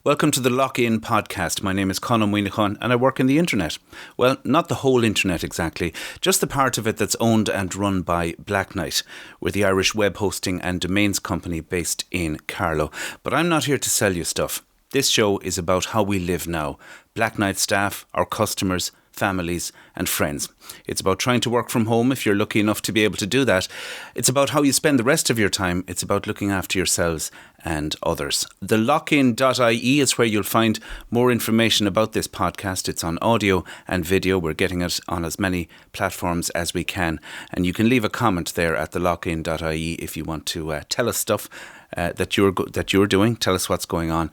Welcome to the Lock-In podcast. My name is Carlow Weather and I work in the internet. Well, not the whole internet exactly, just the part of it that's owned and run by Blacknight. We're the Irish web hosting and domains company based in Carlow. But I'm not here to sell you stuff. This show is about how we live now. Blacknight staff, our customers, families and friends. It's about trying to work from home if you're lucky enough to be able to do that. It's about how you spend the rest of your time. It's about looking after yourselves and others. The lockin.ie is where you'll find more information about this podcast. It's on audio and video. We're getting it on as many platforms as we can. And you can leave a comment there at the lockin.ie if you want to tell us stuff that you're doing. Tell us what's going on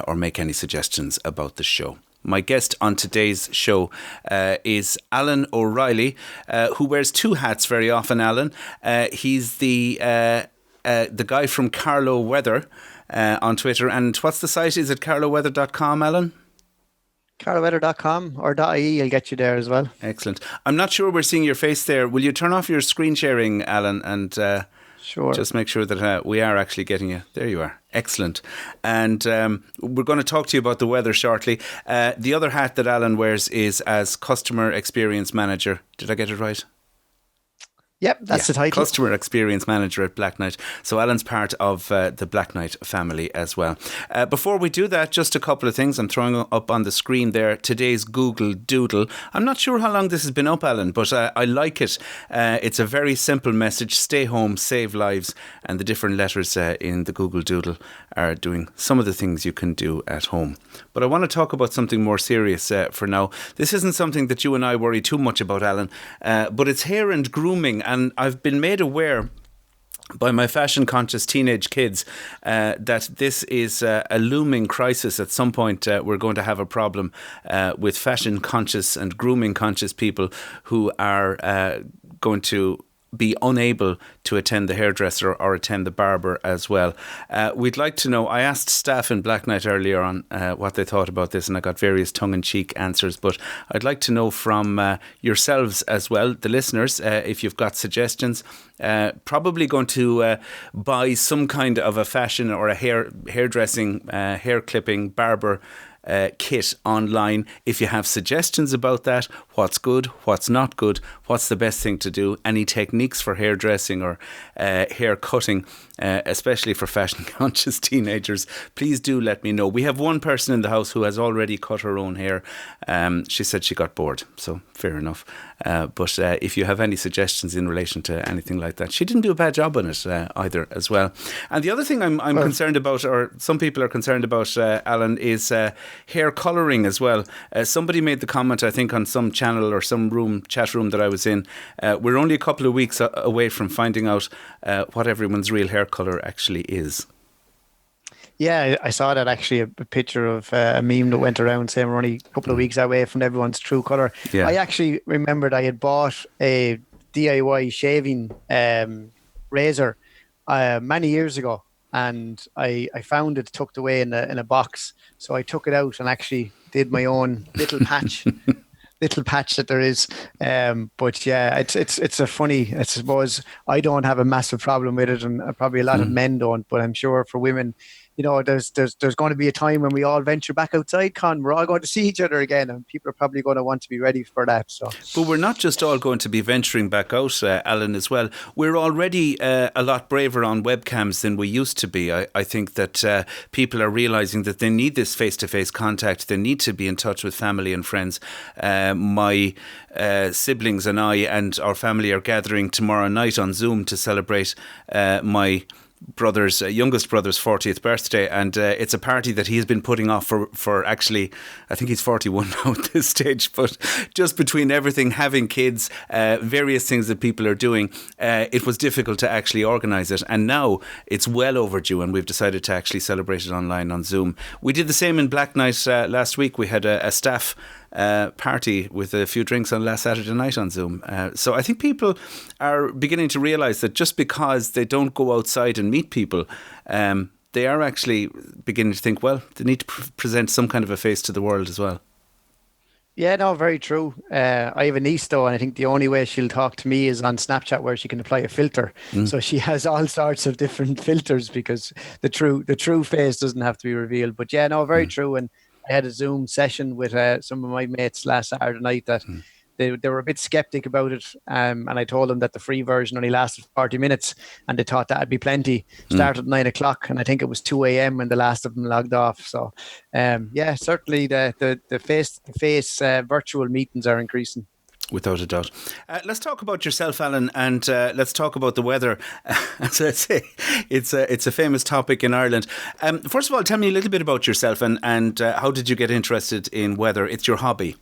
or make any suggestions about the show. My guest on today's show is Alan O'Reilly, who wears two hats very often, Alan. He's the guy from Carlow Weather on Twitter. And what's the site? Is it carlowweather.com, Alan? carlowweather.com or .ie, I'll get you there as well. Excellent. I'm not sure we're seeing your face there. Will you turn off your screen sharing, Alan, and sure. Just make sure that we are actually getting you. There you are. Excellent. And we're going to talk to you about the weather shortly. The other hat that Alan wears is as Customer Experience Manager. Did I get it right? Yep, that's the title. Customer Experience Manager at Blacknight. So Alan's part of the Blacknight family as well. Before we do that, just a couple of things. I'm throwing up on the screen there today's Google Doodle. I'm not sure how long this has been up, Alan, but I like it. It's a very simple message. Stay home, save lives. And the different letters in the Google Doodle are doing some of the things you can do at home. But I want to talk about something more serious for now. This isn't something that you and I worry too much about, Alan, but it's hair and grooming. And I've been made aware by my fashion-conscious teenage kids that this is a looming crisis. At some point, we're going to have a problem with fashion-conscious and grooming-conscious people who are going to be unable to attend the hairdresser or attend the barber as well. We'd like to know, I asked staff in Blacknight earlier on what they thought about this, and I got various tongue-in-cheek answers, but I'd like to know from yourselves as well, the listeners, if you've got suggestions. Probably going to buy some kind of a fashion or a hairdressing, hair clipping, barber kit online. If you have suggestions about that, what's good, what's not good, what's the best thing to do, any techniques for hairdressing or hair cutting, especially for fashion conscious teenagers, please do let me know. We have one person in the house who has already cut her own hair. She said she got bored, so fair enough. But if you have any suggestions in relation to anything like that, she didn't do a bad job on it either as well. And the other thing I'm concerned about, or some people are concerned about, Alan, is hair colouring as well. Somebody made the comment, I think, on some channel or some chat room that I was in. We're only a couple of weeks away from finding out what everyone's real hair colour actually is. Yeah, I saw that actually, a picture of a meme that went around saying we're only a couple of weeks away from everyone's true colour. Yeah. I actually remembered I had bought a DIY shaving razor many years ago, and I found it tucked away in a box. So I took it out and actually did my own little patch. Little patch that there is, but yeah, it's a funny. I suppose I don't have a massive problem with it, and probably a lot of men don't. But I'm sure for women, you know, there's going to be a time when we all venture back outside, Con. We're all going to see each other again, and people are probably going to want to be ready for that. So, but we're not just all going to be venturing back out, Alan, as well. We're already a lot braver on webcams than we used to be. I think that people are realising that they need this face-to-face contact. They need to be in touch with family and friends. My siblings and I and our family are gathering tomorrow night on Zoom to celebrate my youngest brother's 40th birthday, and it's a party that he's been putting off for actually, I think he's 41 now at this stage, but just between everything, having kids, various things that people are doing, it was difficult to actually organise it, and now it's well overdue, and we've decided to actually celebrate it online on Zoom. We did the same in Blacknight last week. We had a staff party with a few drinks on last Saturday night on Zoom. So I think people are beginning to realise that just because they don't go outside and meet people, they are actually beginning to think, well, they need to present some kind of a face to the world as well. Yeah, no, very true. I have a niece though, and I think the only way she'll talk to me is on Snapchat, where she can apply a filter. Mm, So she has all sorts of different filters because the true face doesn't have to be revealed. But yeah, no, very mm, true. And I had a Zoom session with some of my mates last Saturday night that mm, they were a bit skeptic about it. And I told them that the free version only lasted 40 minutes, and they thought that'd be plenty. mm. Started at 9 o'clock, and I think it was 2 a.m. when the last of them logged off. So yeah, certainly the face-to-face virtual meetings are increasing. Without a doubt. Let's talk about yourself, Alan, and let's talk about the weather. As I say, it's a famous topic in Ireland. First of all, tell me a little bit about yourself and how did you get interested in weather? It's your hobby.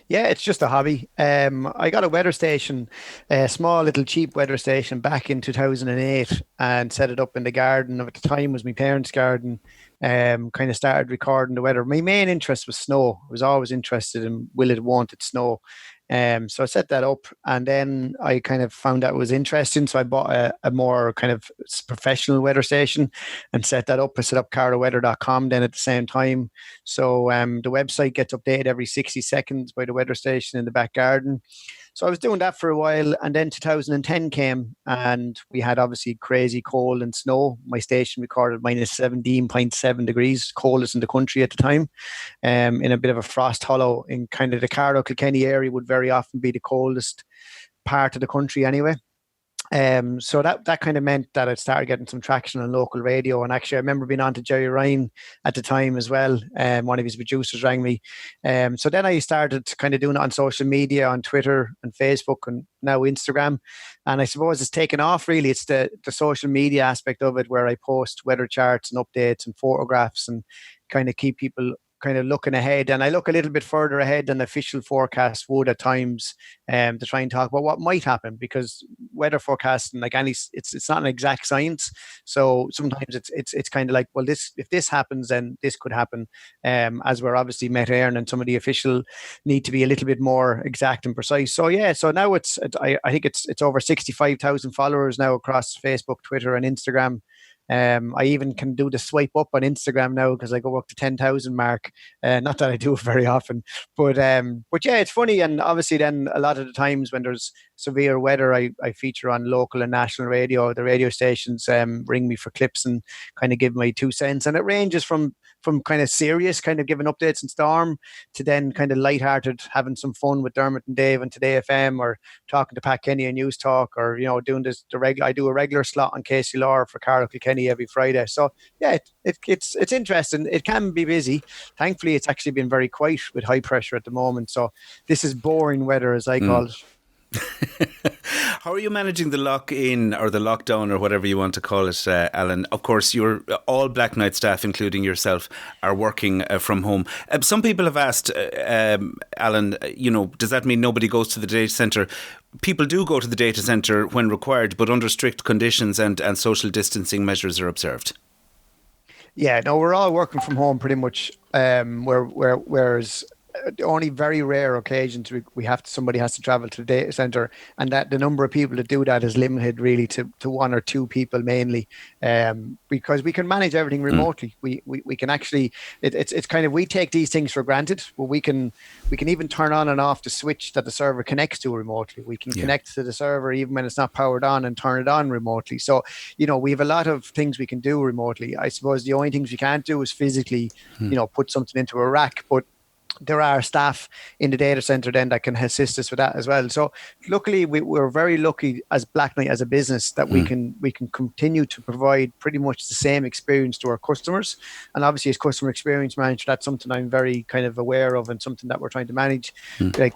Yeah, it's just a hobby. I got a weather station, a small little cheap weather station back in 2008 and set it up in the garden. At the time was my parents' garden. Kind of started recording the weather. My main interest was snow. I was always interested in will it, won't it snow. So I set that up, and then I kind of found that it was interesting. So I bought a more kind of professional weather station and set that up. I set up carlowweather.com then at the same time. So the website gets updated every 60 seconds by the weather station in the back garden. So I was doing that for a while, and then 2010 came, and we had obviously crazy cold and snow. My station recorded minus 17.7 degrees, coldest in the country at the time, in a bit of a frost hollow in kind of the Carlow Kilkenny area would very often be the coldest part of the country anyway. So that kind of meant that I started getting some traction on local radio. And actually, I remember being on to Jerry Ryan at the time as well. One of his producers rang me. So then I started kind of doing it on social media, on Twitter and Facebook, and now Instagram. And I suppose it's taken off really. It's the social media aspect of it where I post weather charts and updates and photographs and kind of keep people kind of looking ahead. And I look a little bit further ahead than the official forecast would at times, to try and talk about what might happen, because weather forecasting, like any, it's not an exact science. So sometimes it's kind of like, well, this if this happens, then this could happen. As we're obviously Met Éireann and some of the official need to be a little bit more exact and precise. So yeah, so now I think it's over 65,000 followers now across Facebook, Twitter, and Instagram. I even can do the swipe up on Instagram now because I go up to 10,000 mark. Not that I do it very often, but yeah, it's funny. And obviously, then a lot of the times when there's severe weather, I feature on local and national radio. The radio stations ring me for clips and kind of give my 2 cents, and it ranges from kind of serious, kind of giving updates and storm, to then kind of lighthearted, having some fun with Dermot and Dave and Today FM, or talking to Pat Kenny and News Talk, or doing I do a regular slot on Casey Law for Carlow Kilkenny every Friday. So yeah, it's interesting. It can be busy. Thankfully, it's actually been very quiet with high pressure at the moment. So this is boring weather, as I call it. How are you managing the lock-in or the lockdown or whatever you want to call it, Alan? Of course, all Blacknight staff, including yourself, are working from home. Some people have asked, Alan, does that mean nobody goes to the data centre? People do go to the data centre when required, but under strict conditions and social distancing measures are observed. Yeah, no, we're all working from home pretty much. Whereas only very rare occasions somebody has to travel to the data center, and that the number of people that do that is limited really to one or two people mainly, because we can manage everything remotely. We can actually it's kind of, we take these things for granted, but we can even turn on and off the switch that the server connects to remotely. We can connect to the server even when it's not powered on and turn it on remotely. So we have a lot of things we can do remotely. I suppose the only things we can't do is physically put something into a rack, but there are staff in the data center then that can assist us with that as well. So luckily, we're very lucky as Blacknight as a business that we can continue to provide pretty much the same experience to our customers. And obviously, as customer experience manager, that's something I'm very kind of aware of and something that we're trying to manage. Like,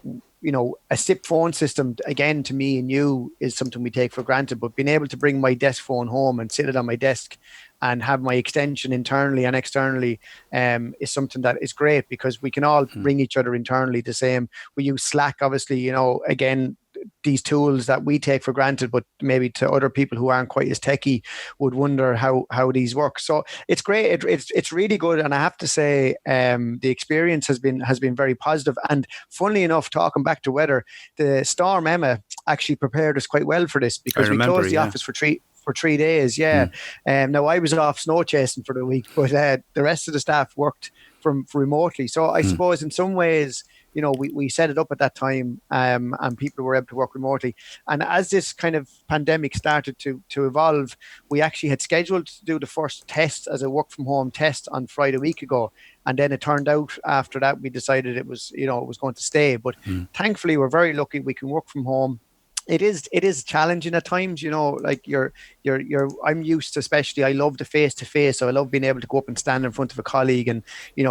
a SIP phone system, again, to me and you, is something we take for granted. But being able to bring my desk phone home and sit it on my desk and have my extension internally and externally is something that is great, because we can all bring each other internally the same. We use Slack, obviously, again, these tools that we take for granted, but maybe to other people who aren't quite as techie would wonder how these work. So it's great. It's really good. And I have to say, the experience has been very positive. And funnily enough, talking back to weather, the storm Emma actually prepared us quite well for this, because we closed the office for for 3 days. Yeah. Now I was off snow chasing for the week, but the rest of the staff worked from remotely. So I suppose in some ways, we set it up at that time, and people were able to work remotely. And as this kind of pandemic started to evolve, we actually had scheduled to do the first test as a work from home test on Friday a week ago. And then it turned out after that, we decided it was going to stay. But thankfully, we're very lucky we can work from home. It is challenging at times, like I'm used to, especially I love the face to face. So I love being able to go up and stand in front of a colleague and,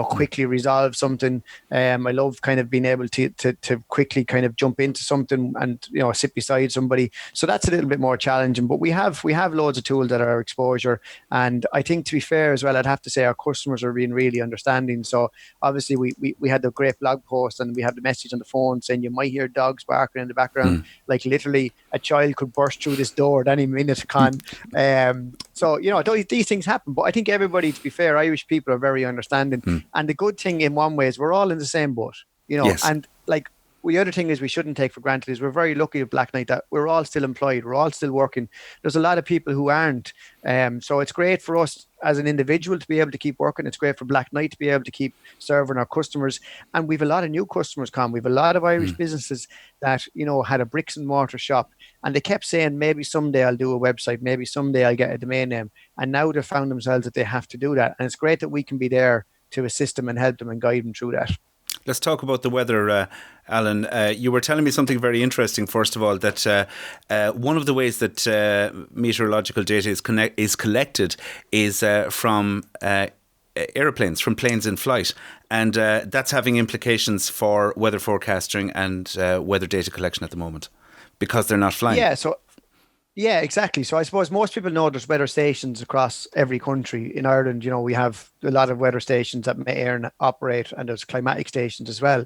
quickly resolve something. I love kind of being able to quickly kind of jump into something and, sit beside somebody. So that's a little bit more challenging, but we have loads of tools at our exposure. And I think, to be fair as well, I'd have to say our customers are being really understanding. So obviously we had the great blog post, and we have the message on the phone saying you might hear dogs barking in the background. Like literally a child could burst through this door at any minute, Con. So, these things happen. But I think everybody, to be fair, Irish people are very understanding. And the good thing in one way is we're all in the same boat, Yes. And like, the other thing is we shouldn't take for granted is we're very lucky at Blacknight that we're all still employed. We're all still working. There's a lot of people who aren't. So it's great for us as an individual to be able to keep working. It's great for Blacknight to be able to keep serving our customers. And we've a lot of new customers, Con. We've a lot of Irish businesses that, had a bricks and mortar shop. And they kept saying, maybe someday I'll do a website. Maybe someday I'll get a domain name. And now they've found themselves that they have to do that. And it's great that we can be there to assist them and help them and guide them through that. Let's talk about the weather, Alan. You were telling me something very interesting, first of all, that one of the ways that meteorological data is collected is from aeroplanes, from planes in flight. And that's having implications for weather forecasting and weather data collection at the moment, because they're not flying. Yeah, exactly. So I suppose most people know there's weather stations across every country. In Ireland, we have a lot of weather stations that may air and operate, and there's climatic stations as well.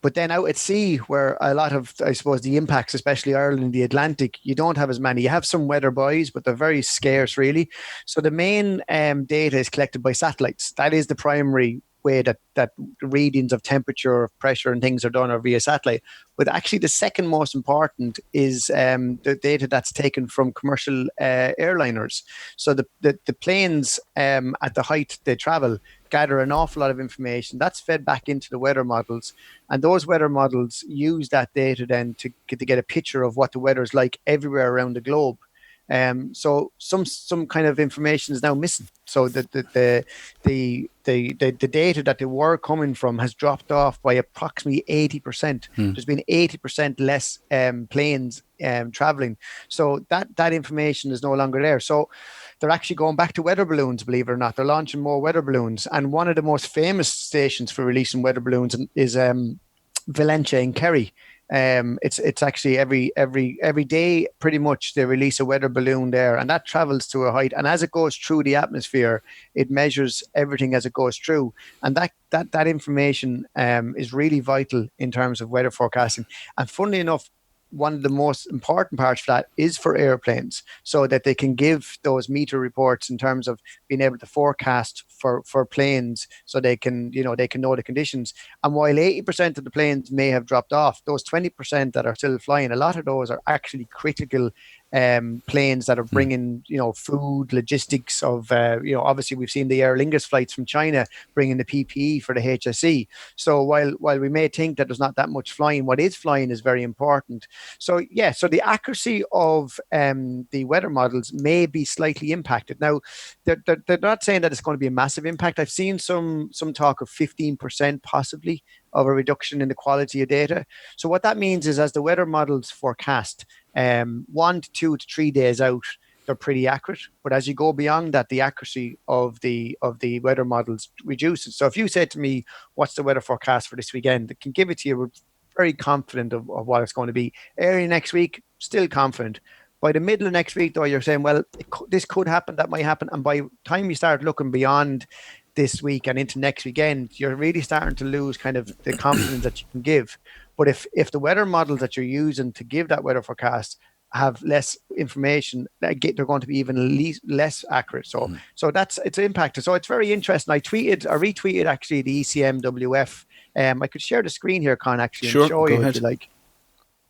But then out at sea, where a lot of, I suppose, the impacts, especially Ireland and the Atlantic, you don't have as many. You have some weather buoys, but they're very scarce, really. So the main data is collected by satellites. That is the primary way that readings of temperature, of pressure and things are done are via satellite. But actually the second most important is the data that's taken from commercial airliners. So the planes at the height they travel gather an awful lot of information that's fed back into the weather models, and those weather models use that data then to get a picture of what the weather is like everywhere around the globe. So some kind of information is now missing. So the data that they were coming from has dropped off by approximately 80%. There's been 80% less planes traveling. So that information is no longer there. So they're actually going back to weather balloons, believe it or not. They're launching more weather balloons. And one of the most famous stations for releasing weather balloons is Valentia in Kerry. It's actually every day pretty much they release a weather balloon there, and that travels to a height, and as it goes through the atmosphere it measures everything as it goes through, and that information is really vital in terms of weather forecasting. And funnily enough, one of the most important parts for that is for airplanes, so that they can give those meter reports in terms of being able to forecast for planes, so they can know the conditions. And while 80% of the planes may have dropped off, those 20% that are still flying, a lot of those are actually critical planes that are bringing food, logistics of obviously we've seen the Aer Lingus flights from China bringing the PPE for the HSE. So while we may think that there's not that much flying, what is flying is very important. So the accuracy of the weather models may be slightly impacted. Now they're not saying that it's going to be a massive impact. I've seen some talk of 15% possibly of a reduction in the quality of data. So what that means is, as the weather models forecast 1 to 2 to 3 days out, they're pretty accurate. But as you go beyond that, the accuracy of the weather models reduces. So if you said to me, what's the weather forecast for this weekend, I can give it to you. We're very confident of what it's going to be. Early next week, still confident. By the middle of next week, though, you're saying, well, this could happen, that might happen. And by the time you start looking beyond this week and into next weekend, you're really starting to lose kind of the confidence that you can give. But if the weather models that you're using to give that weather forecast have less information, they're going to be even less accurate. So it's impacted. So it's very interesting. I retweeted actually the ECMWF. I could share the screen here, Con, actually, and show you if you like.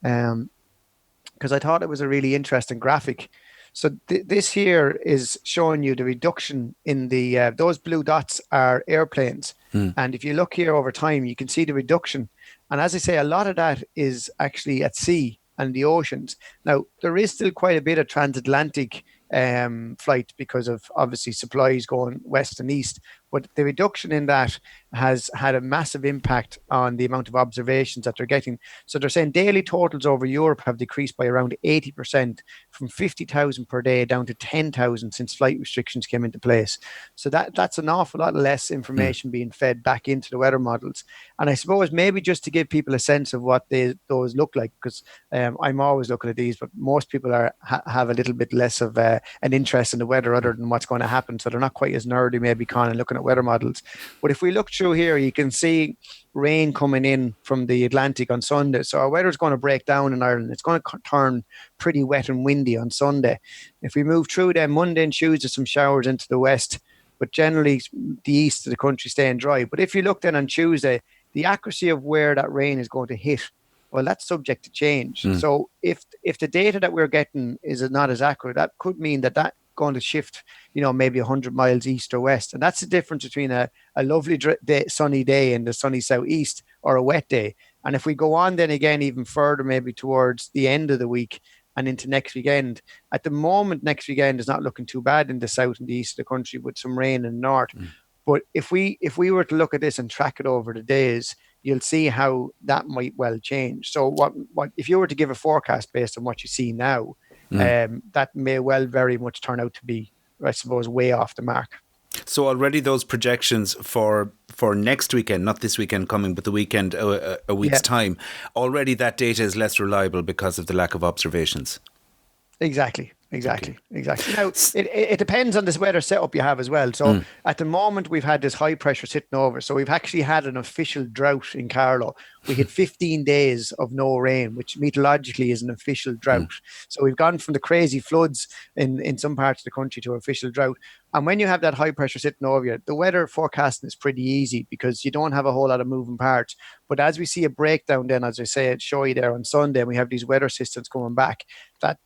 Because I thought it was a really interesting graphic. So this here is showing you the reduction in the those blue dots are airplanes. And if you look here over time, you can see the reduction. And as I say, a lot of that is actually at sea and the oceans. Now, there is still quite a bit of transatlantic flight because of obviously supplies going west and east. But the reduction in that has had a massive impact on the amount of observations that they're getting. So they're saying daily totals over Europe have decreased by around 80%, from 50,000 per day down to 10,000 since flight restrictions came into place. So that's an awful lot less information being fed back into the weather models. And I suppose maybe just to give people a sense of what those look like, because I'm always looking at these, but most people have a little bit less of an interest in the weather other than what's going to happen. So they're not quite as nerdy, maybe, Con, and looking at weather models. But if we look through here, you can see rain coming in from the Atlantic on Sunday. So our weather is going to break down in Ireland. It's going to turn pretty wet and windy on Sunday. If we move through then Monday and Tuesday, some showers into the west, but generally the east of the country staying dry. But if you look then on Tuesday, the accuracy of where that rain is going to hit, well, that's subject to change. So if the data that we're getting is not as accurate, that could mean that going to shift, maybe 100 miles east or west. And that's the difference between a lovely sunny day in the sunny southeast or a wet day. And if we go on then again even further, maybe towards the end of the week and into next weekend, at the moment, next weekend is not looking too bad in the south and the east of the country with some rain in the north. But if we were to look at this and track it over the days, you'll see how that might well change. So what if you were to give a forecast based on what you see now, that may well very much turn out to be, I suppose, way off the mark. So already those projections for next weekend, not this weekend coming, but the weekend a week's time, already that data is less reliable because of the lack of observations. Exactly. Now, it depends on this weather setup you have as well. So at the moment, we've had this high pressure sitting over. So we've actually had an official drought in Carlow. We had 15 days of no rain, which meteorologically is an official drought. So we've gone from the crazy floods in some parts of the country to official drought. And when you have that high pressure sitting over you, the weather forecasting is pretty easy because you don't have a whole lot of moving parts. But as we see a breakdown then, as I say, show you there on Sunday, and we have these weather systems coming back,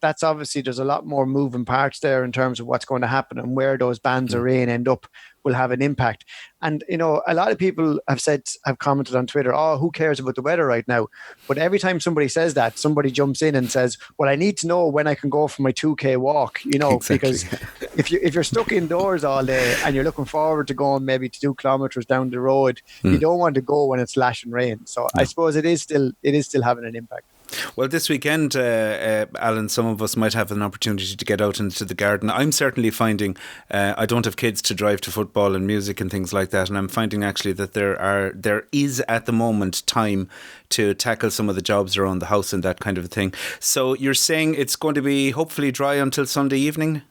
that's obviously there's a lot more moving parts there in terms of what's going to happen, and where those bands of rain end up will have an impact. And, a lot of people have commented on Twitter, oh, who cares about the weather right now? But every time somebody says that, somebody jumps in and says, well, I need to know when I can go for my 2K walk, exactly. Because if you're stuck indoors all day and you're looking forward to going maybe 2 kilometers down the road, you don't want to go when it's lashing rain. So I suppose it is still having an impact. Well, this weekend, Alan, some of us might have an opportunity to get out into the garden. I'm certainly finding I don't have kids to drive to football and music and things like that, and I'm finding actually that there is at the moment time to tackle some of the jobs around the house and that kind of thing. So you're saying it's going to be hopefully dry until Sunday evening?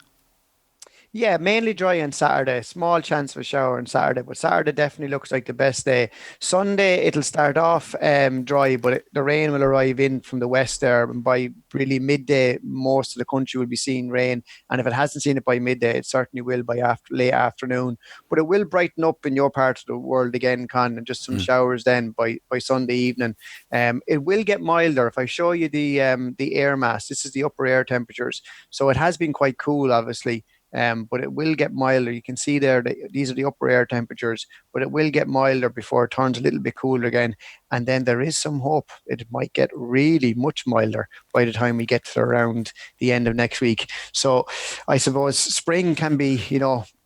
Yeah, mainly dry on Saturday. Small chance of a shower on Saturday, but Saturday definitely looks like the best day. Sunday, it'll start off dry, but the rain will arrive in from the west there. And by really midday, most of the country will be seeing rain. And if it hasn't seen it by midday, it certainly will by late afternoon. But it will brighten up in your part of the world again, Con, and just some showers then by Sunday evening. It will get milder. If I show you the air mass, this is the upper air temperatures. So it has been quite cool, obviously. But it will get milder. You can see there that these are the upper air temperatures, but it will get milder before it turns a little bit cooler again. And then there is some hope it might get really much milder by the time we get to around the end of next week. So I suppose spring can be,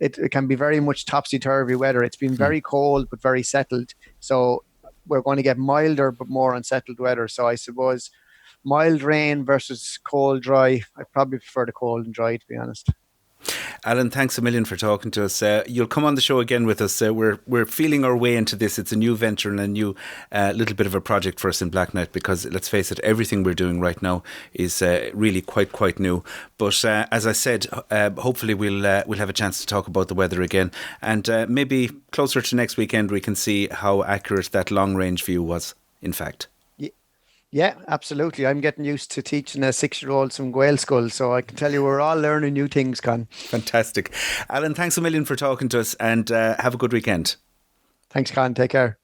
it can be very much topsy-turvy weather. It's been very cold but very settled. So we're going to get milder but more unsettled weather. So I suppose mild rain versus cold, dry. I probably prefer the cold and dry, to be honest. Alan, thanks a million for talking to us. You'll come on the show again with us. We're feeling our way into this. It's a new venture and a new little bit of a project for us in Blacknight, because let's face it, everything we're doing right now is really quite new. But as I said, hopefully we'll have a chance to talk about the weather again, and maybe closer to next weekend we can see how accurate that long range view was, in fact. Yeah, absolutely. I'm getting used to teaching a 6-year-old some Gael skull, so I can tell you we're all learning new things, Con. Fantastic. Alan, thanks a million for talking to us, and have a good weekend. Thanks, Con. Take care.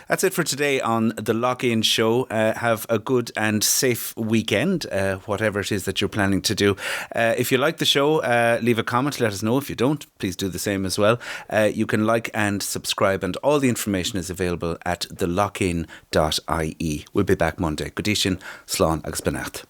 That's it for today on the Lock-In Show. Have a good and safe weekend, whatever it is that you're planning to do. If you like the show, leave a comment, let us know. If you don't, please do the same as well. You can like and subscribe, and all the information is available at thelockin.ie. We'll be back Monday. Good evening, slán agus beannacht.